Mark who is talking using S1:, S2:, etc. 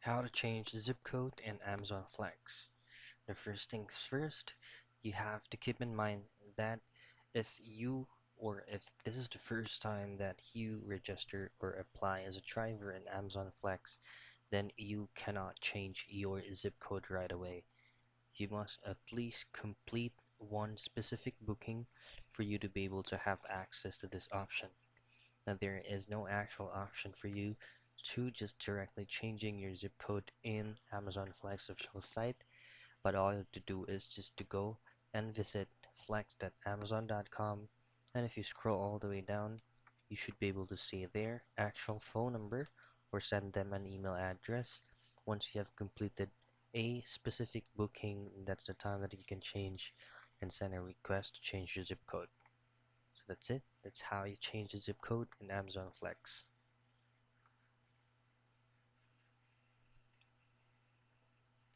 S1: How to change zip code in Amazon Flex. The first things first, you have to keep in mind that if you or if this is the first time that you register or apply as a driver in Amazon Flex, then you cannot change your zip code right away. You must at least complete one specific booking for you to be able to have access to this option. Now there is no actual option for you to just directly changing your zip code in Amazon Flex official site, but all you have to do is just to go and visit flex.amazon.com, and if you scroll all the way down, you should be able to see their actual phone number or send them an email address. Once you have completed a specific booking, that's the time that you can change and send a request to change your zip code. So that's it. That's how you change the zip code in Amazon Flex.